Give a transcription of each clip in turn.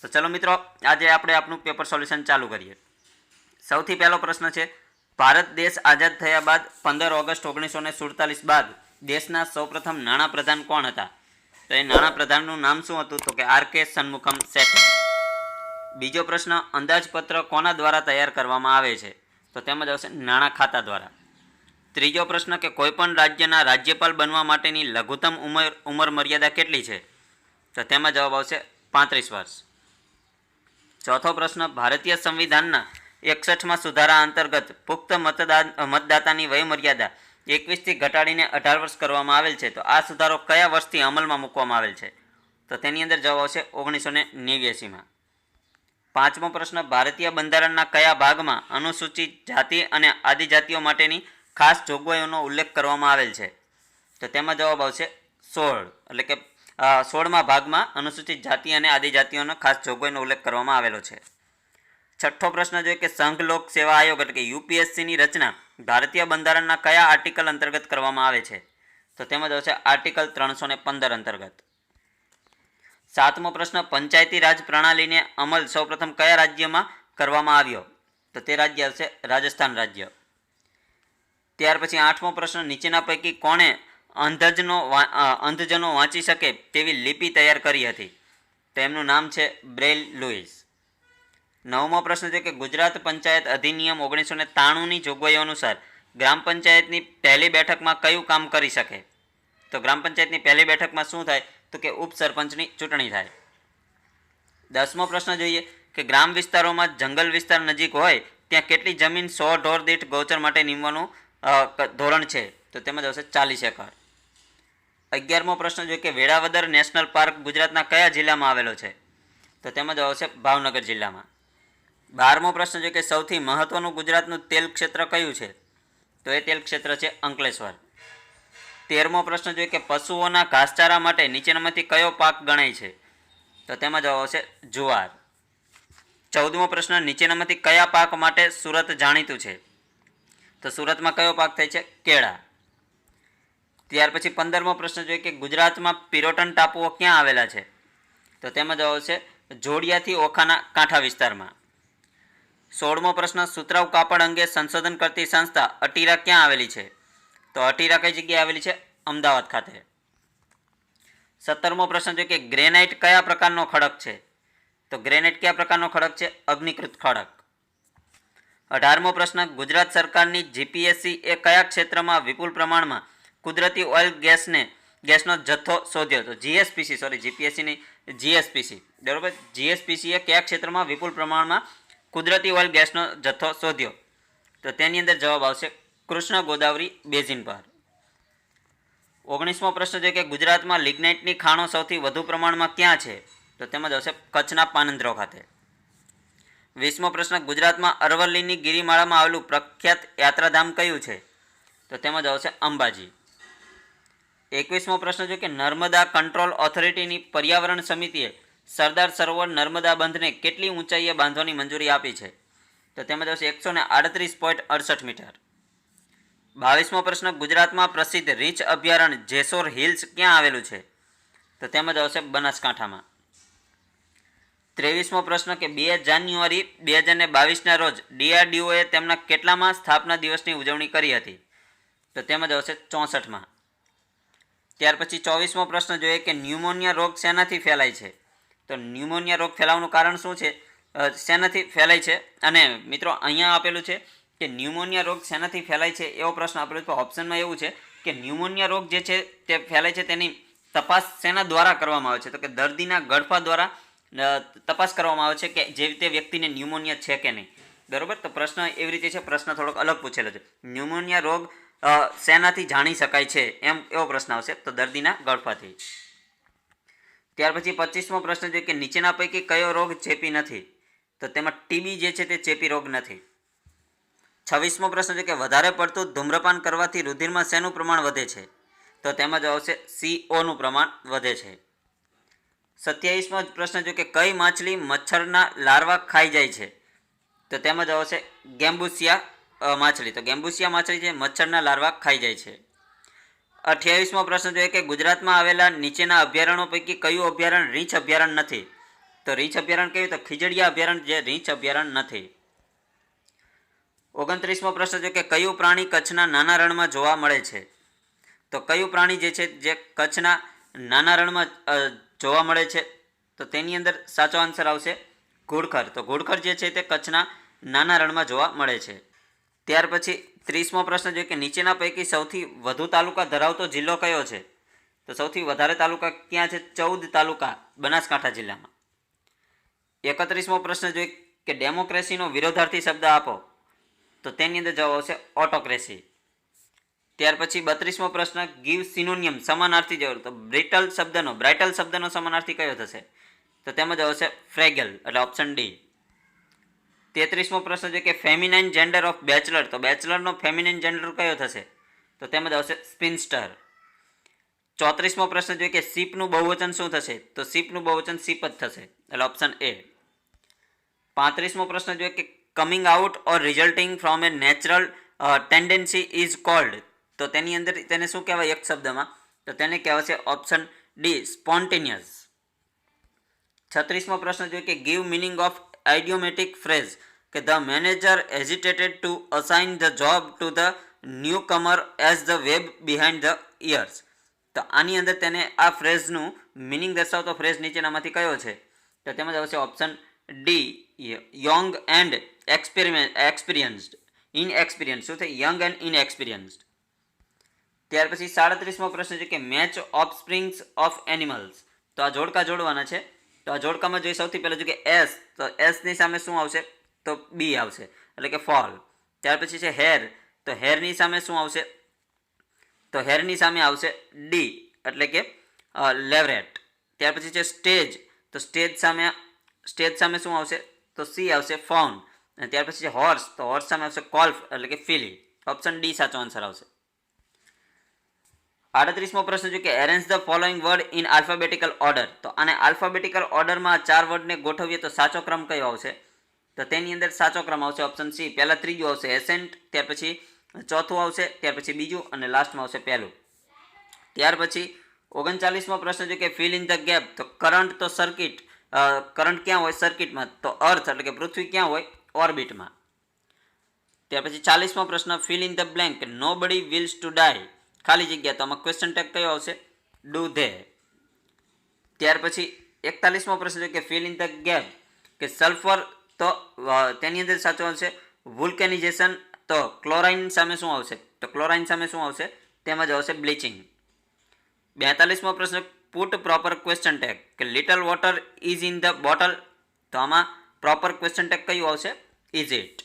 तो चलो मित्रों, आज આપણે આપણું પેપર સોલ્યુશન ચાલુ કરીએ। સૌથી પહેલો પ્રશ્ન છે, ભારત દેશ આઝાદ થયા બાદ 15 ઓગસ્ટ 1947 બાદ દેશના સૌપ્રથમ નાણાપ્રધાન કોણ હતા? તો એ નાણાપ્રધાનનું નામ શું હતું? તો કે આર.કે. શનમુખમ સેઠ। બીજો પ્રશ્ન, અંદાજપત્ર કોના દ્વારા તૈયાર કરવામાં આવે છે? તો તેમાં આવશે નાણાં ખાતા દ્વારા। ત્રીજો પ્રશ્ન કે કોઈપણ રાજ્યના રાજ્યપાલ બનવા માટેની લઘુત્તમ ઉંમર મર્યાદા કેટલી છે? તો તેમાં જવાબ આવશે 35 વર્ષ। ચોથો પ્રશ્ન, ભારતીય સંવિધાનના 61માં સુધારા અંતર્ગત પુખ્ત મતદાતાની વય મર્યાદા 21થી ઘટાડીને 18 વર્ષ કરવામાં આવેલ છે। તો આ સુધારો કયા વર્ષથી અમલમાં મૂકવામાં આવેલ છે? તો તેની અંદર જવાબ આવશે 1989માં। પાંચમો પ્રશ્ન, ભારતીય બંધારણના કયા ભાગમાં અનુસૂચિત જાતિ અને આદિજાતિઓ માટેની ખાસ જોગવાઈઓનો ઉલ્લેખ કરવામાં આવેલ છે? તો તેમાં જવાબ આવશે 16, એટલે કે 16મા ભાગમાં અનુસૂચિત જાતિ અને આદિજાતિઓનો ખાસ જોગવાઈનો ઉલ્લેખ કરવામાં આવેલો છે। છઠ્ઠો પ્રશ્ન જોઈએ કે સંઘ લોક સેવા આયોગ એટલે કે યુપીએસસીની રચના ભારતીય બંધારણના કયા આર્ટિકલ અંતર્ગત કરવામાં આવે છે? તો તેમાં આવશે આર્ટિકલ 315 અંતર્ગત। સાતમો પ્રશ્ન, પંચાયતી રાજ પ્રણાલીને અમલ સૌપ્રથમ કયા રાજ્યમાં કરવામાં આવ્યો? તો તે રાજ્ય આવશે રાજસ્થાન રાજ્ય। ત્યાર પછી આઠમો પ્રશ્ન, નીચેના પૈકી કોણે અંધજનો વાંચી શકે તેવી લિપિ તૈયાર કરી હતી? તો એમનું નામ છે બ્રેલ લુઈસ। નવમો પ્રશ્ન છે કે ગુજરાત પંચાયત અધિનિયમ 1993ની જોગવાઈઓ અનુસાર ગ્રામ પંચાયતની પહેલી બેઠકમાં કયું કામ કરી શકે? તો ગ્રામ પંચાયતની પહેલી બેઠકમાં શું થાય? તો કે ઉપસરપંચની ચૂંટણી થાય। દસમો પ્રશ્ન જોઈએ કે ગ્રામ વિસ્તારોમાં જંગલ વિસ્તાર નજીક હોય ત્યાં કેટલી જમીન 100 ઢોર દીઠ ગૌચર માટે નીમવાનું ધોરણ છે? તો તેમાં આવશે 40 એકર। 11મો પ્રશ્ન જોઈએ કે વેળાવદર નેશનલ પાર્ક ગુજરાતના કયા જિલ્લામાં આવેલો છે? તો તેમાં આવશે ભાવનગર જિલ્લામાં। 12મો પ્રશ્ન જોઈએ કે સૌથી મહત્વનું ગુજરાતનું તેલ ક્ષેત્ર કયું છે? તો એ તેલ ક્ષેત્ર છે અંકલેશ્વર। 13મો પ્રશ્ન જોઈએ કે પશુઓના ઘાસચારા માટે નીચેનામાંથી કયો પાક ગણાય છે? તો તેમાં જવાબ આવશે જુવાર। 14મો પ્રશ્ન, નીચેનામાંથી કયા પાક માટે સુરત જાણીતું છે? તો સુરતમાં કયો પાક થાય છે? કેળા। ત્યાર પછી 15મો પ્રશ્ન જોઈએ કે ગુજરાતમાં પિરોટન ટાપુઓ ક્યાં આવેલા છે? તો તેમાં જવાબ આવશે જોડિયાથી ઓખાના કાંઠા વિસ્તારમાં। 16મો પ્રશ્ન, સુતરાઉ કાપડ અંગે સંશોધન કરતી સંસ્થા અટીરા ક્યાં આવેલી છે? તો અટીરા કઈ જગ્યાએ આવેલી છે? અમદાવાદ ખાતે। 17મો પ્રશ્ન છે કે ગ્રેનાઇટ કયા પ્રકારનો ખડક છે? તો ગ્રેનાઇટ કયા પ્રકારનો ખડક છે? અગ્નિકૃત ખડક। 18મો પ્રશ્ન, ગુજરાત સરકારની જીપીએસસી એ કયા ક્ષેત્રમાં વિપુલ પ્રમાણમાં કુદરતી ઓઇલ ગેસનો જથ્થો શોધ્યો? તો જીપીએસસીની જીએસપીસી, બરાબર, જીએસપીસી એ કયા ક્ષેત્રમાં વિપુલ પ્રમાણમાં કુદરતી ઓઇલ ગેસનો જથ્થો શોધ્યો? તો તેની અંદર જવાબ આવશે કૃષ્ણ ગોદાવરી બેઝિન પર। 19મો પ્રશ્ન છે કે ગુજરાતમાં લિગ્નાઇટની ખાણો સૌથી વધુ પ્રમાણમાં ક્યાં છે? તો તેમાં આવશે કચ્છના પાનંદ્રો ખાતે। 20મો પ્રશ્ન, ગુજરાતમાં અરવલ્લીની ગિરિમાળામાં આવેલું પ્રખ્યાત યાત્રાધામ કયું છે? તો તેમાં આવશે અંબાજી। 21મો પ્રશ્ન છે કે નર્મદા કંટ્રોલ ઓથોરિટીની પર્યાવરણ સમિતિએ સરદાર સરોવર નર્મદા બંધને કેટલી ઊંચાઈએ બાંધવાની મંજૂરી આપી છે? તો તેમાં આવશે 138.68 મીટર। 22મો પ્રશ્ન, ગુજરાતમાં પ્રસિદ્ધ રીંછ અભયારણ્ય જેસોર હિલ્સ ક્યાં આવેલું છે? તો તેમાં આવશે બનાસકાંઠામાં। 23મો પ્રશ્ન કે 2 જાન્યુઆરી 2022ના રોજ ડીઆરડીઓએ તેમના કેટલામાં સ્થાપના દિવસની ઉજવણી કરી હતી? તો તેમાં આવશે 64માં। ત્યાર પછી 24મો પ્રશ્ન જોઈએ કે ન્યુમોનિયા રોગ શેનાથી ફેલાય છે? તો ન્યુમોનિયા રોગ ફેલાવાનું કારણ શું છે? શેનાથી ફેલાય છે? અને મિત્રો અહીંયા આપેલું છે કે ન્યુમોનિયા રોગ શેનાથી ફેલાય છે એવો પ્રશ્ન આપેલો છે। ઓપ્શનમાં એવું છે કે ન્યુમોનિયા રોગ જે છે તે ફેલાય છે તેની તપાસ શેના દ્વારા કરવામાં આવે છે? તો કે દર્દીના ગળફા દ્વારા તપાસ કરવામાં આવે છે કે જે રીતે વ્યક્તિને ન્યુમોનિયા છે કે નહીં, બરાબર। તો પ્રશ્ન એવી રીતે છે, પ્રશ્ન થોડોક અલગ પૂછેલો છે। ન્યુમોનિયા રોગ શેનાથી જાણી શકાય છે એમ એવો પ્રશ્ન આવશે, તો દર્દીના ગળફાથી। ત્યાર પછી 25મો પ્રશ્ન છે કે નીચેના પૈકી કયો રોગ ચેપી નથી? તો તેમાં ટીબી જે છે તે ચેપી રોગ નથી। 26મો પ્રશ્ન છે કે વધારે પડતું ધૂમ્રપાન કરવાથી રુધિરમાં શેનું પ્રમાણ વધે છે? તો તેમાં જ આવશે CO પ્રમાણ વધે છે। 27મો પ્રશ્ન છે કે કઈ માછલી મચ્છરના લાર્વા ખાઈ જાય છે? તો તેમાં જ આવશે ગેમ્બુસિયા માછલી। તો ગેમ્બુસિયા માછલી છે મચ્છરના લાર્વા ખાઈ જાય છે। 28મો પ્રશ્ન જોઈએ કે ગુજરાતમાં આવેલા નીચેના અભયારણ્યો પૈકી કયું અભયારણ્ય રીંછ અભયારણ્ય નથી? તો રીંછ અભયારણ્ય કયું? તો ખીજડીયા અભયારણ્ય જે રીંછ અભયારણ્ય નથી. 29મો પ્રશ્ન છે કે કયું પ્રાણી કચ્છના નાના રણમાં જોવા મળે છે? તો કયું પ્રાણી જે છે જે કચ્છના નાના રણમાં જોવા મળે છે? તો તેની અંદર સાચો આન્સર આવશે ઘુડખર. તો ઘુડખર જે છે તે કચ્છના નાના રણમાં જોવા મળે છે. ત્યાર પછી 30મો પ્રશ્ન છે કે નીચેના પૈકી સૌથી વધુ તાલુકા ધરાવતો જિલ્લો કયો છે? તો સૌથી વધારે તાલુકા ક્યાં છે? 14 તાલુકા બનાસકાંઠા જિલ્લામાં. 31મો પ્રશ્ન જોઈએ કે ડેમોક્રેસીનો વિરોધાર્થી શબ્દ આપો. તો તેની અંદર જવાબ આવશે ઓટોક્રેસી. ત્યાર પછી 32મો પ્રશ્ન ગીવ સિનોનિયમ સમાનાર્થી જવાબ. તો બ્રાઇટલ શબ્દનો સમાનાર્થી કયો થશે? તો તેમાં જવાબ આવશે ફ્રેગલ એટલે ઓપ્શન ડી. 33મો પ્રશ્ન છે કે ફેમિનાઇન જેન્ડર ઓફ બેચલર. તો બેચલરનો ફેમિનાઇન જેન્ડર કયો થશે? તો તેમાં આવશે સ્પિન્સ્ટર. 34મો પ્રશ્ન જોઈએ કે શીપનું બહુવચન શું થશે? તો શીપનું બહુવચન શીપ જ થશે એટલે ઓપ્શન એ. 35મો પ્રશ્ન જોઈએ કે coming out or resulting from A natural tendency is called. તો તેની અંદર તેને શું કહેવાય એક શબ્દમાં? તો તેને કહેવાશે ઓપ્શન ડી સ્પોન્ટેનિયસ. 36મો પ્રશ્ન જોઈએ કે give meaning of idiomatic phrase કે the manager hesitated to assign the job to the newcomer as the wet behind the ears. તો આની અંદર તેને આ ફ્રેઝનું મિનિંગ દર્શાવતો ફ્રેઝ નીચેનામાંથી કયો છે? તો તેમાં આવશે option D young and experienced. શું છે? Young and inexperienced. ત્યાર પછી 37મો પ્રશ્ન છે કે મેચ ઓફસ્પ્રિંગ્સ ઓફ એનિમલ્સ. તો આ જોડકા જોડવાના છે. તો આ જોડકામાં જોઈએ સૌથી પહેલાં જો કે એસ. તો એસની સામે શું આવશે? તો બી આવશે એટલે કે ફોલ. ત્યાર પછી છે હેર. તો હેરની સામે શું આવશે? તો હેરની સામે આવશે ડી એટલે કે લેવરેટ. ત્યાર પછી છે સ્ટેજ. તો સ્ટેજ સામે શું આવશે? તો સી આવશે ફાઉન. અને ત્યાર પછી છે હોર્સ. તો હોર્સ સામે આવશે કોલ્ફ એટલે કે ફિલી. ઓપ્શન ડી સાચો આન્સર આવશે. 38મો પ્રશ્ન છે કે arrange the following word in alphabetical order. તો આને આલ્ફાબેટિકલ ઓર્ડરમાં 4 વર્ડને ગોઠવીએ તો સાચો ક્રમ કયો આવશે? તો તેની અંદર સાચો ક્રમ આવશે ઓપ્શન સી. પહેલા ત્રીજું આવશે એસેન્ટ, ત્યાર પછી ચોથું આવશે, ત્યાર પછી બીજું અને લાસ્ટમાં આવશે પહેલું. ત્યાર પછી 39મો પ્રશ્ન છે કે ફિલ ઇન ધ ગેપ. તો કરંટ તો સર્કિટ. કરંટ ક્યાં હોય? સર્કિટમાં. તો અર્થ એટલે કે પૃથ્વી ક્યાં હોય? ઓર્બિટમાં. ત્યાર પછી 40મો પ્રશ્ન ફિલ ઇન ધ બ્લેન્ક. નો બડી વિલ્સ ટુ ડાય. ખાલી જગ્યા. તો આમાં ક્વેશ્ચન ટેગ કયો આવશે? Do they. ત્યાર પછી 41મો પ્રશ્ન છે કે ફિલ ઇન ધ ગેપ કે સલ્ફર. તો તેની અંદર સાચો આવશે વુલ્કેનિઝેશન. તો ક્લોરાઇન સામે શું આવશે? તો ક્લોરાઇન સામે શું આવશે? તેમાં જ આવશે બ્લીચિંગ. 42મો પ્રશ્ન પુટ પ્રોપર ક્વેશ્ચન ટેગ કે little water is in the bottle. તો આમાં પ્રોપર ક્વેશ્ચન ટેગ કયું આવશે? Is it.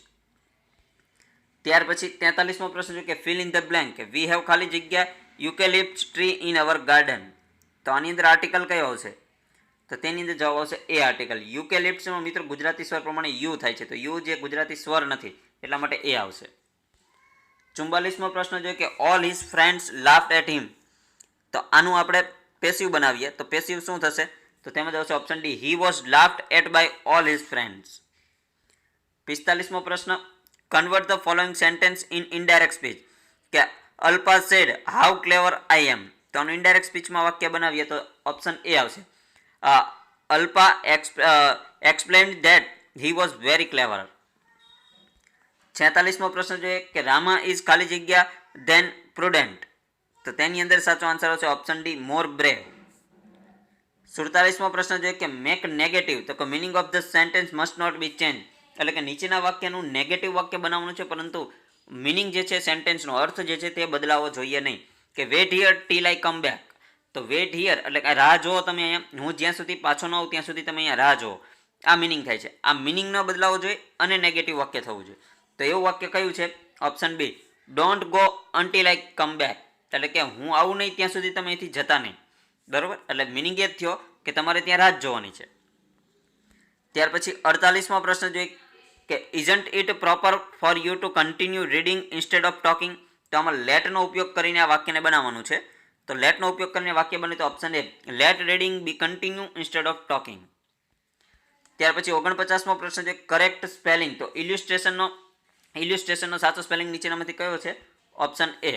ત્યાર પછી 43મો પ્રશ્ન છે કે ફિલ ઇન ધ બ્લેન્ક કે વી હેવ ખાલી જગ્યા યુકેલિપ્ટ ટ્રી ઇન અવર ગાર્ડન. તો આની અંદર આર્ટિકલ કયો આવશે? તો તેની અંદર જવાબ આવશે એ આર્ટિકલ. યુકેલિપ્ટ્સમાં મિત્રો ગુજરાતી સ્વર પ્રમાણે યુ થાય છે. તો યુ જે ગુજરાતી સ્વર નથી એટલા માટે એ આવશે. 44મો પ્રશ્ન જોઈએ કે all his friends laughed at him. તો આનું આપણે પેસિવ બનાવીએ તો પેસિવ શું થશે? તો તેમાં આવશે option D he was laughed at by all his friends. 45મો પ્રશ્ન convert the following sentence in indirect speech કે Alpa said how clever I am. તો આનું ઇનડાયરેક્ટ સ્પીચમાં વાક્ય બનાવીએ તો ઓપ્શન એ આવશે Alpa explained that he was very clever. 46મો પ્રશ્ન જોઈએ કે રામા ઇઝ ખાલી જગ્યા ધેન પ્રુડન્ટ. તો તેની અંદર સાચો આન્સર આવશે ઓપ્શન ડી મોર બ્રેવ. 47મો પ્રશ્ન જોઈએ કે મેક નેગેટિવ. તો કે meaning of the sentence must not be change. એટલે કે નીચેના વાક્યનું નેગેટિવ વાક્ય બનાવવાનું છે પરંતુ મિનિંગ જે છે સેન્ટેન્સનો અર્થ જે છે તે બદલાવો જોઈએ નહીં. કે wait here till I come back. તો વેટ હિયર એટલે કે રાહ જુઓ તમે અહીંયા, હું જ્યાં સુધી પાછો ન આવું ત્યાં સુધી તમે અહીંયા રાહ જુઓ. આ મિનિંગ થાય છે. આ મિનિંગ ન બદલાવો જોઈએ અને નેગેટિવ વાક્ય થવું જોઈએ. તો એવું વાક્ય કયું છે? Option b don't go until I come back. એટલે કે હું આવું નહીં ત્યાં સુધી તમે અહીંથી જતા નહીં. બરાબર? એટલે મિનિંગ એ જ થયો કે તમારે ત્યાં રાહ જોવાની છે. ત્યાર પછી 48મો પ્રશ્ન જોઈએ કે isn't it proper for you two continue reading instead of talking. તો આમાં લેટનો ઉપયોગ કરીને આ વાક્યને બનાવવાનું છે. તો લેટનો ઉપયોગ કરીને વાક્ય બને તો option a let reading be continue instead of talking. ત્યાર પછી 49મો પ્રશ્ન છે કરેક્ટ સ્પેલિંગ. તો ઇલ્યુસ્ટ્રેશનનો સાચો સ્પેલિંગ નીચેનામાંથી કયો છે? Option A.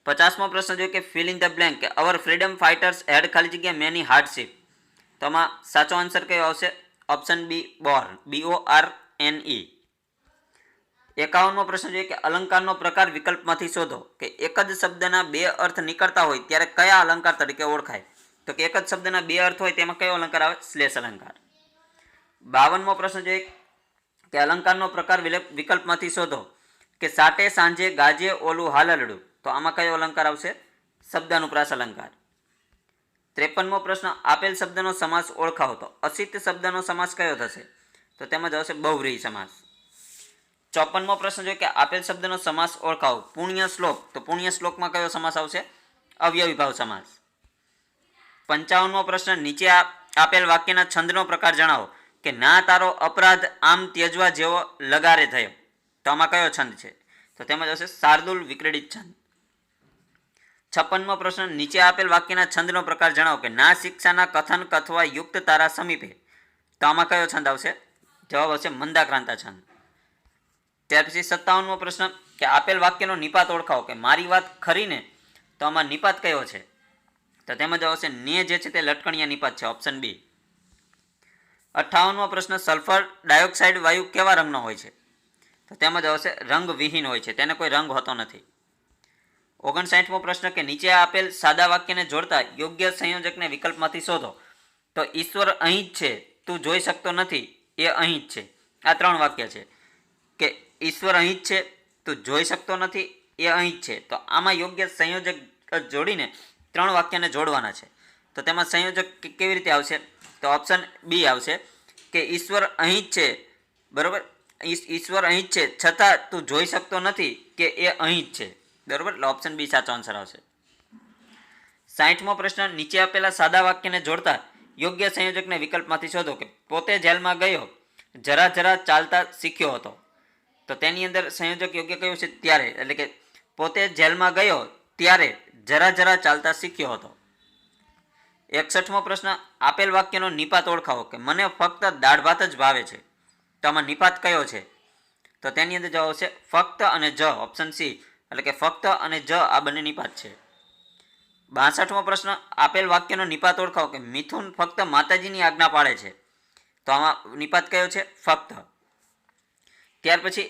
50મો પ્રશ્ન જોઈએ કે ફિલ ઇન ધ બ્લેન્ક કે અવર ફ્રીડમ ફાઇટર્સ હેડ ખાલી જગ્યા મેની હાર્ડશીપ. તો આમાં સાચો આન્સર કયો આવશે? Option b, borne, BORNE. 51મો પ્રશ્ન જોઈએ કે અલંકારનો પ્રકાર વિકલ્પમાંથી શોધો કે એક જ શબ્દના બે અર્થ નીકળતા હોય ત્યારે કયા અલંકાર તરીકે ઓળખાય? તો કે એક જ શબ્દના બે અર્થ હોય તેમાં કયો અલંકાર આવે? શ્લેષ અલંકાર. 52મો પ્રશ્ન જોઈએ કે અલંકારનો પ્રકાર વિકલ્પમાંથી શોધો કે સાટે સાંજે ગાજે ઓલું હાલરડું. તો આમાં કયો અલંકાર આવશે? શબ્દાનુપ્રાસ અલંકાર. 53મો પ્રશ્ન આપેલ શબ્દનો સમાસ ઓળખાવો. તો અસિત શબ્દનો સમાસ કયો થશે? તો તેમાં જ આવશે બહુવ્રીહી સમાસ. 54મો પ્રશ્ન જોઈએ કે આપેલ શબ્દનો સમાસ ઓળખાવો. પુણ્ય શ્લોક. તો પુણ્ય શ્લોકમાં કયો સમાસ આવશે? અવ્યયી ભાવ સમાસ. 55મો પ્રશ્ન નીચે આપેલ વાક્યના છંદનો પ્રકાર જણાવો કે ના તારો અપરાધ આમ ત્યજવા જેવો લગારે થયો. તો આમાં કયો છંદ છે? તો તેમાં આવશે શાર્દુલ વિક્રીડિત છંદ. 56મો પ્રશ્ન નીચે આપેલ વાક્યના છંદનો પ્રકાર જણાવો કે ના શિક્ષાના કથન કથવા યુક્ત તારા સમીપે. તો આમાં કયો છંદ આવશે? જવાબ આવશે મંદાક્રાંતા છંદ. ત્યાર પછી 57મો પ્રશ્ન કે આપેલ વાક્યનો નિપાત ઓળખાવો કે મારી વાત ખરી ને. તો આમાં નિપાત કયો છે? તો તેમાં જવાબ આવશે ને જે છે તે લટકણિયા નિપાત છે, ઓપ્શન બી. 58મો પ્રશ્ન સલ્ફર ડાયોક્સાઇડ વાયુ કેવા રંગનો હોય છે? તો તેમાં જવાબ આવશે રંગવિહીન હોય છે, તેને કોઈ રંગ હોતો નથી. 59મો પ્રશ્ન કે નીચે આપેલ સાદા વાક્યને જોડતા યોગ્ય સંયોજકને વિકલ્પમાંથી શોધો. તો ઈશ્વર અહીં જ છે, તું જોઈ શકતો નથી, એ અહીં જ છે. આ 3 વાક્ય છે કે ઈશ્વર અહીં જ છે, તું જોઈ શકતો નથી, એ અહીં જ છે. તો આમાં યોગ્ય સંયોજક જોડીને 3 વાક્યને જોડવાના છે. તો તેમાં સંયોજક કેવી રીતે આવશે? તો ઓપ્શન બી આવશે કે ઈશ્વર અહીં જ છે, બરોબર, ઈશ્વર અહીં જ છે છતાં તું જોઈ શકતો નથી કે એ અહીં જ છે, બરોબર. એટલે ઓપ્શન બી સાચો આન્સર આવશે. 60મો પ્રશ્ન નીચે આપેલા સાદા વાક્યને જોડતા યોગ્ય સંયોજકને વિકલ્પમાંથી શોધો કે પોતે જેલમાં ગયો, જરા જરા ચાલતા શીખ્યો હતો. તો તેની અંદર સંયોજક યોગ્ય કયું છે? ત્યારે, એટલે કે પોતે જેલમાં ગયો ત્યારે જરા જરા ચાલતા શીખ્યો હતો. 61મો પ્રશ્ન આપેલ વાક્યનો નિપાત ઓળખાવો કે મને ફક્ત દાળ ભાત જ ભાવે છે. તો આમાં નિપાત કયો છે? તો તેની અંદર જવાબ આવશે ફક્ત અને જ, ઓપ્શન સી. એટલે કે ફક્ત અને જ આ બંને નિપાત છે. 62મો પ્રશ્ન આપેલ વાક્યનો નિપાત ઓળખાવો કે મિથુન ફક્ત માતાજીની આજ્ઞા પાળે છે. તો આમાં નિપાત કયો છે? ફક્ત. ત્યાર પછી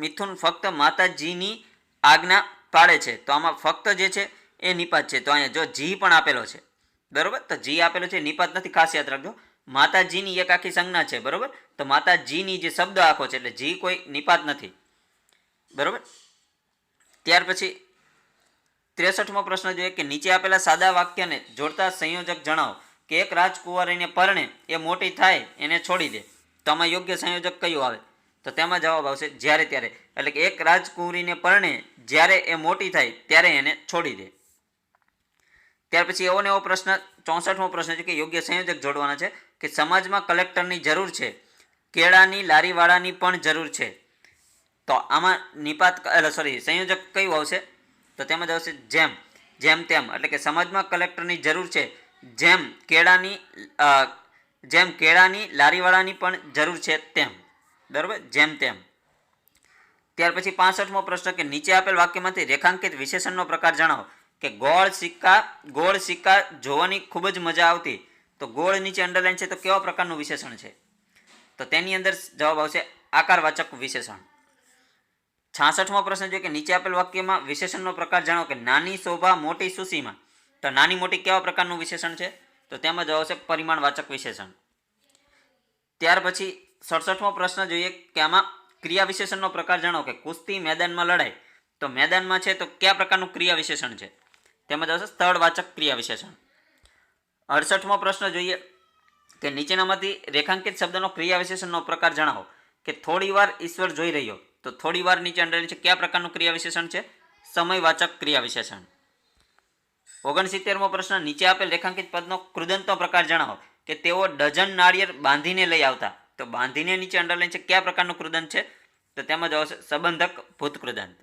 મિથુન ફક્ત માતાજીની આજ્ઞા પાળે છે. તો આમાં ફક્ત જે છે એ નિપાત છે. તો અહીંયા જો જી પણ આપેલો છે, બરોબર, તો જી આપેલો છે, નિપાત નથી, ખાસ યાદ રાખજો. માતાજીની એક આખી સંજ્ઞા છે, બરોબર, તો માતાજીની જે શબ્દ આખો છે એટલે જી કોઈ નિપાત નથી, બરોબર. ત્યાર પછી 63મો પ્રશ્ન જોઈએ કે નીચે આપેલા સાદા વાક્યને જોડતા સંયોજક જણાવો કે એક રાજકુંવરીને પરણે એ મોટી થાય એને છોડી દે. તો આમાં યોગ્ય સંયોજક કયું આવે? તો તેમાં જવાબ આવશે જ્યારે ત્યારે. એટલે કે એક રાજકુંવરીને પરણે જ્યારે એ મોટી થાય ત્યારે એને છોડી દે. ત્યાર પછી એવો ને એવો પ્રશ્ન 64મો પ્રશ્ન છે કે યોગ્ય સંયોજક જોડવાના છે કે સમાજમાં કલેક્ટરની જરૂર છે, કેળાની લારીવાળાની પણ જરૂર છે. તો આમાં સંયોજક કયું આવશે? તો તેમાં જ આવશે જેમ, જેમ તેમ. એટલે કે સમાજમાં કલેક્ટરની જરૂર છે, જેમ કેળાની લારીવાળાની પણ જરૂર છે તેમ, બરાબર, જેમ તેમ. ત્યાર પછી 65મો પ્રશ્ન કે નીચે આપેલ વાક્યમાંથી રેખાંકિત વિશેષણનો પ્રકાર જણાવો કે ગોળ સિક્કા જોવાની ખૂબ જ મજા આવતી. તો ગોળ નીચે અંડરલાઈન છે, તો કેવા પ્રકારનું વિશેષણ છે? તો તેની અંદર જવાબ આવશે આકારવાચક વિશેષણ. 66મો પ્રશ્ન છે કે નીચે આપેલ વાક્યમાં વિશેષણનો પ્રકાર જણાવો કે નાની શોભા મોટી સુશીમાં. તો નાની મોટી કેવા પ્રકારનું વિશેષણ છે? તો તેમાં જવાબ આવશે પરિમાણવાચક વિશેષણ. ત્યાર પછી 67મો પ્રશ્ન જોઈએ કે આમાં ક્રિયા વિશેષણનો પ્રકાર જણાવો કે કુસ્તી મેદાનમાં લડાય. તો મેદાનમાં છે તો કયા પ્રકારનું ક્રિયા વિશેષણ છે? તેમાં આવશે સ્થળવાચક ક્રિયા વિશેષણ. 68મો પ્રશ્ન જોઈએ કે નીચેનામાંથી રેખાંકિત શબ્દનો ક્રિયા વિશેષણનો પ્રકાર જણાવો કે થોડી વાર ઈશ્વર જોઈ રહ્યો. તો થોડી વાર નીચે અંડરલાઈન છે, કયા પ્રકારનું ક્રિયા વિશેષણ છે? સમયવાચક ક્રિયા વિશેષણ. 69મો પ્રશ્ન નીચે આપેલ રેખાંકિત પદનો કૃદંતનો પ્રકાર જણાવો કે તેઓ ડઝન નાળિયેર બાંધીને લઈ આવતા. તો બાંધીને નીચે અંડરલાઈન છે, કયા પ્રકારનું કૃદંત છે? તો તેમાં આવશે સંબંધક ભૂત કૃદંત.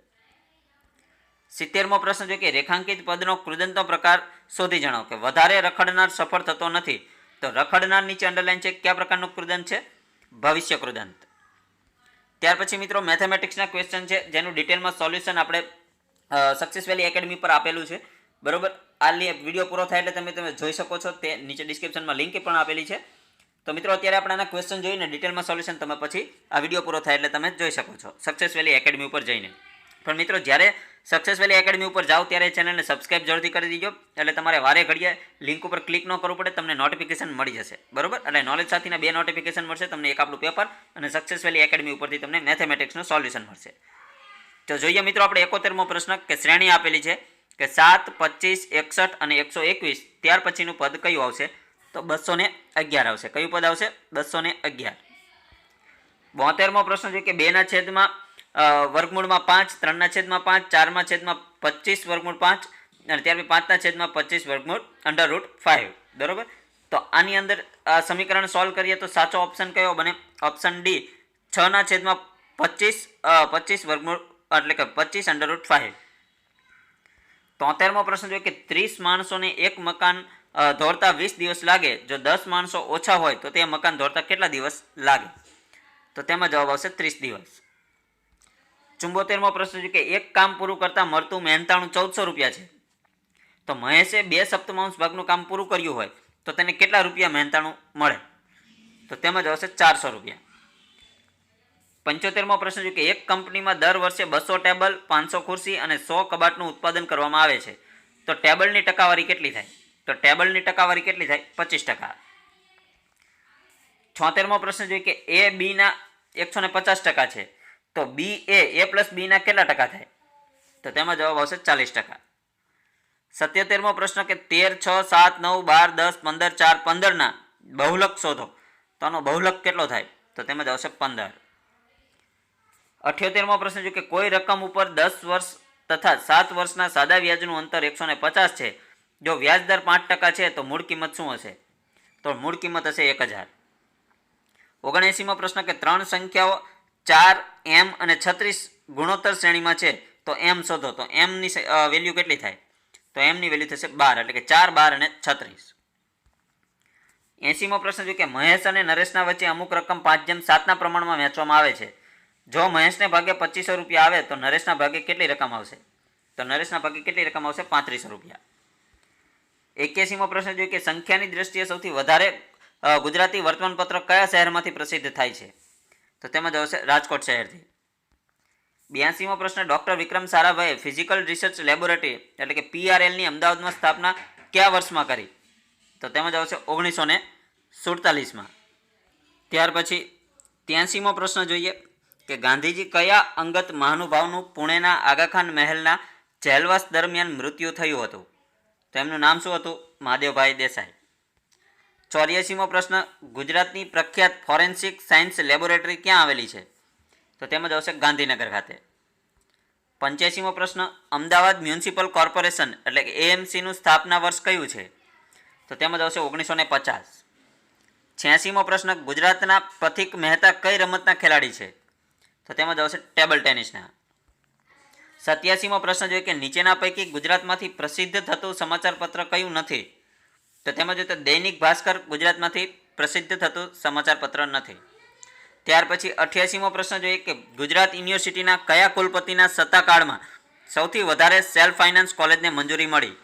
70મો પ્રશ્ન છે કે રેખાંકિત પદનો કૃદંતનો પ્રકાર શોધી જણાવો કે વધારે રખડનાર સફળ થતો નથી. તો રખડનાર નીચે અંડરલાઈન છે, કયા પ્રકારનું કૃદંત છે? ભવિષ્ય કૃદંત. ત્યાર પછી મિત્રો મેથેમેટિક્સના ક્વેશ્ચન છે જેનું ડિટેલમાં સોલ્યુશન આપણે સક્સેસ વેલી એકેડમી પર આપેલું છે, બરોબર. આ વિડીયો પૂરો થાય એટલે તમે જોઈ શકો છો, તે નીચે ડિસ્ક્રિપ્શનમાં લિંક પણ આપેલી છે. તો મિત્રો અત્યારે આપણે આના ક્વેશ્ચન જોઈને ડિટેલમાં સોલ્યુશન તમે પછી આ વિડીયો પૂરો થાય એટલે તમે જોઈ શકો છો સક્સેસ વેલી એકેડમી ઉપર જઈને. પણ મિત્રો જ્યારે સક્સેસ વેલી એકેડમી ઉપર જાઓ ત્યારે ચેનલને સબસ્ક્રાઇબ જરૂરથી કરી દીજો, એટલે તમારે વારે ઘડીએ લિંક ઉપર ક્લિક ન કરવું પડે, તમને નોટિફિકેશન મળી જશે. બરોબર, એટલે નોલેજ સાથેના 2 નોટિફિકેશન મળશે તમને, એક આપણું પેપર અને સક્સેસ વેલી એકેડમી ઉપરથી તમને મેથેમેટિક્સનું સોલ્યુશન મળશે. તો જોઈએ મિત્રો આપણે 71મો પ્રશ્ન કે શ્રેણી આપેલી છે કે 7, 25, 61 અને 121, ત્યાર પછીનું પદ કયું આવશે? તો 211 આવશે. કયું પદ આવશે? 211. 72મો પ્રશ્ન છે કે 2/5 વર્ગમૂળમાં 5, 3/5, 4/25 વર્ગમૂળ 5 અને ત્યારબાદ 5/25 વર્ગમૂળ √5. બરોબર, તો આની અંદર સમીકરણ સોલ્વ કરીએ તો સાચો ઓપ્શન કયો બને? ઓપ્શન ડી, 6/25 વર્ગમૂળ એટલે કે 25 √5. 73મો પ્રશ્ન જોઈએ કે 30 માણસોને એક મકાન દોડતા 20 દિવસ લાગે, જો 10 માણસો ઓછા હોય તો તે મકાન દોડતા કેટલા દિવસ લાગે? તો તેમાં જવાબ આવશે 30 દિવસ. 74મો પ્રશ્ન છે કે એક કામ પૂરું કરતા મળતું મહેનતાણું 1400 રૂપિયા છે, તો મહેશે 2/7 ભાગનું કામ પૂરું કર્યું હોય તો તેને કેટલા રૂપિયા મહેનતાણું મળે? તો તેમાં જવાબ આવશે 400 રૂપિયા. 75મો પ્રશ્ન છે કે એક કંપનીમાં દર વર્ષે 200 ટેબલ, 500 ખુરશી અને 100 કબાટનું ઉત્પાદન કરવામાં આવે છે, તો ટેબલની ટકાવારી કેટલી થાય? તો ટેબલની ટકાવારી કેટલી થાય? 25%. 76મો પ્રશ્ન છે કે એ બીના 150% છે, તો બી એ પ્લસ બીના કેટલા ટકા થાય? તો તેમાં જવાબ આવશે 40%. 77મો પ્રશ્ન કે 13, 6, 7, 9, 12, 10, 15, 4, 15 બહુલક શોધો, તો આનો બહુલક કેટલો થાય? તો તેમાં જવાબ આવશે 15. 78મો પ્રશ્ન છે કે કોઈ રકમ ઉપર 10 વર્ષ તથા 7 વર્ષના સાદા વ્યાજનું અંતર 150 છે, જો વ્યાજ દર 5% છે તો મૂળ કિંમત શું હશે? તો મૂળ કિંમત હશે 1000. 79મો પ્રશ્ન કે 3 સંખ્યાઓ 4, m અને 36 ગુણોત્તર શ્રેણીમાં છે, તો m શોધો, તો m ની વેલ્યુ કેટલી થાય? તો m ની વેલ્યુ થશે 12, એટલે કે 4, 12 અને 36. 80મો પ્રશ્ન છે કે મહેશ અને નરેશના વચ્ચે અમુક રકમ 5/7 પ્રમાણમાં વહેંચવામાં આવે છે, જો મહેશને ભાગે 2500 રૂપિયા આવે તો નરેશના ભાગે કેટલી રકમ આવશે? તો નરેશના ભાગે કેટલી રકમ આવશે? 3500 રૂપિયા. 81મો પ્રશ્ન જોઈએ કે સંખ્યાની દ્રષ્ટિએ સૌથી વધારે ગુજરાતી વર્તમાનપત્ર કયા શહેરમાંથી પ્રસિદ્ધ થાય છે? તો તેમાં જવાબ આવશે રાજકોટ શહેરથી. 82મો પ્રશ્ન ડોક્ટર વિક્રમ સારાભાઈએ ફિઝિકલ રિસર્ચ લેબોરેટરી એટલે કે PRLની અમદાવાદમાં સ્થાપના કયા વર્ષમાં કરી? તો તેમાં જવાબ આવશે 1947માં. ત્યાર પછી 83મો પ્રશ્ન જોઈએ કે ગાંધીજી કયા અંગત મહાનુભાવનું પુણેના આગાખાન મહેલના જેલવાસ દરમિયાન મૃત્યુ થયું હતું? તો એમનું નામ શું હતું? મહાદેવભાઈ દેસાઈ. 84મો પ્રશ્ન ગુજરાતની પ્રખ્યાત ફોરેન્સિક સાયન્સ લેબોરેટરી ક્યાં આવેલી છે? તો તેમાં આવશે ગાંધીનગર ખાતે. 85મો પ્રશ્ન અમદાવાદ મ્યુનિસિપલ કોર્પોરેશન એટલે કે AMCનું સ્થાપના વર્ષ કયું છે? તો તેમાં આવશે 1950. 86મો પ્રશ્ન ગુજરાતના પથિક મહેતા કઈ રમતના ખેલાડી છે? તો તેમાં આવશે ટેબલ ટેનિસના. 87મો પ્રશ્ન જોઈએ કે નીચેના પૈકી ગુજરાતમાંથી પ્રસિદ્ધ થતું સમાચાર પત્ર કયું નથી? તો તેમાં જોઈએ તો દૈનિક ભાસ્કર ગુજરાતમાંથી પ્રસિદ્ધ થતું સમાચાર પત્ર નથી. ત્યાર પછી 88મો પ્રશ્ન જોઈએ કે ગુજરાત યુનિવર્સિટીના કયા કુલપતિના સત્તાકાળમાં સૌથી વધારે સેલ્ફ ફાઇનાન્સ કોલેજને મંજૂરી મળી?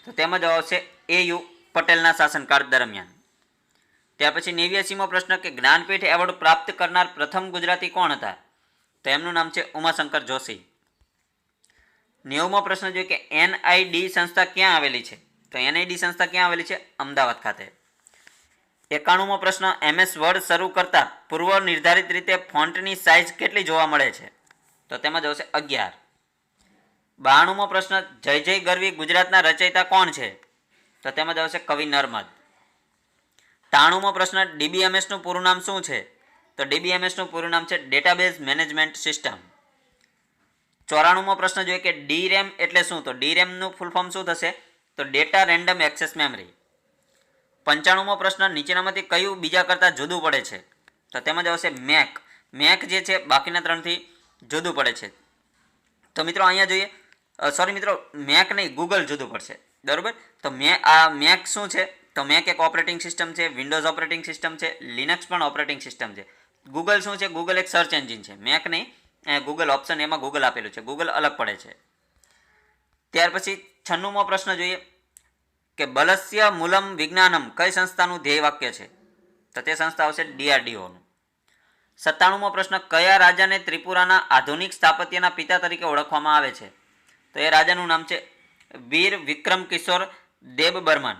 તો તેમાં જવાબ આવશે AU પટેલના શાસનકાળ દરમિયાન. ત્યાર પછી 89મો પ્રશ્ન કે જ્ઞાનપીઠ એવોર્ડ પ્રાપ્ત કરનાર પ્રથમ ગુજરાતી કોણ હતા? તો એમનું નામ છે ઉમાશંકર જોશી. 90મો પ્રશ્ન જોઈએ કે NID સંસ્થા ક્યાં આવેલી છે? તો NID સંસ્થા ક્યાં આવેલી છે? અમદાવાદ ખાતે. 91મો પ્રશ્ન MS વર્ડ શરૂ કરતા પૂર્વ નિર્ધારિત રીતે ફોન્ટની સાઇઝ કેટલી જોવા મળે છે? તો તેમાં જવાબ આવશે 11. 92મો પ્રશ્ન જય જય ગરવી ગુજરાતના રચયિતા કોણ છે? તો તેમાં જવાબ આવશે કવિ નર્મદ. 93મો પ્રશ્ન DBMSનું પૂરું નામ શું છે? તો DBMSનું પૂરું નામ છે ડેટાબેઝ મેનેજમેન્ટ સિસ્ટમ. 94મો પ્રશ્ન જોઈએ કે DRAM એટલે શું? તો DRAMનું ફૂલ ફોર્મ શું થશે? તો ડેટા રેન્ડમ એક્સેસ મેમરી. 95મો પ્રશ્ન નીચેનામાંથી કયું બીજા કરતાં જુદું પડે છે? તો તેમાં જ આવશે મેક. મેક જે છે બાકીના ત્રણથી જુદું પડે છે. તો મિત્રો અહીંયા જોઈએ, સોરી મિત્રો, મેક નહીં, ગૂગલ જુદું પડશે. બરાબર, તો મેક શું છે? તો મેક એક ઓપરેટિંગ સિસ્ટમ છે, વિન્ડોઝ ઓપરેટિંગ સિસ્ટમ છે, લિનક્સ પણ ઓપરેટિંગ સિસ્ટમ છે. ગૂગલ શું છે? ગૂગલ એક સર્ચ એન્જિન છે. મેક નહીં, ગૂગલ ઓપ્શન એમાં ગૂગલ આપેલું છે, ગૂગલ અલગ પડે છે. ત્યાર પછી 96મો પ્રશ્ન જોઈએ કે બલસ્ય મૂલમ વિજ્ઞાનમ કઈ સંસ્થાનું ધ્યેય વાક્ય છે? તો તે સંસ્થા આવશે DRDOનું. 97મો પ્રશ્ન કયા રાજાને ત્રિપુરાના આધુનિક સ્થાપત્યના પિતા તરીકે ઓળખવામાં આવે છે? તો એ રાજાનું નામ છે વીર વિક્રમ કિશોર દેબબર્મન.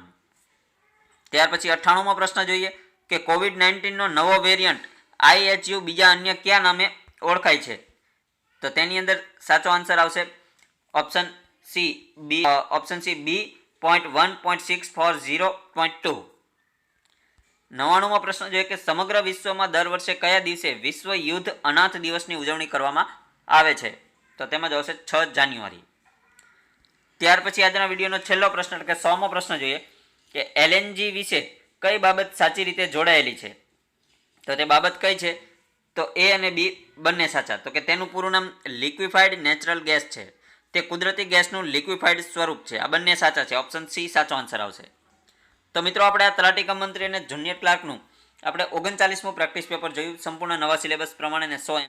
ત્યાર પછી 98મો પ્રશ્ન જોઈએ કે COVID-19નો નવો વેરિયન્ટ IHU બીજા અન્ય કયા નામે ઓળખાય છે? તો તેની અંદર સાચો આન્સર આવશે ઓપ્શન સી B.1.640.2. 99મો પ્રશ્ન જોઈએ કે સમગ્ર વિશ્વમાં દર વર્ષે કયા દિવસે વિશ્વ યુદ્ધ અનાથ દિવસની ઉજવણી કરવામાં આવે છે? તો તેમાં જ આવશે 6 જાન્યુઆરી. ત્યાર પછી આજના વિડીયોનો છેલ્લો પ્રશ્ન એટલે કે 100મો પ્રશ્ન જોઈએ કે LNG વિશે કઈ બાબત સાચી રીતે જોડાયેલી છે? તો તે બાબત કઈ છે? તો A અને B બંને સાચા. તો કે તેનું પૂરું નામ લિક્વિફાઈડ નેચરલ ગેસ છે. તે કુદરતી ગેસનું લિક્વિફાઈડ સ્વરૂપ છે. આ બંને સાચા છે. ઓપ્શન સી સાચો આન્સર આવશે. તો મિત્રો આપણે આ તલાટી કમ મંત્રી અને જુનિયર ક્લાર્કનું આપણે 39મું પ્રેક્ટિસ પેપર જોયું સંપૂર્ણ નવા સિલેબસ પ્રમાણે ને 100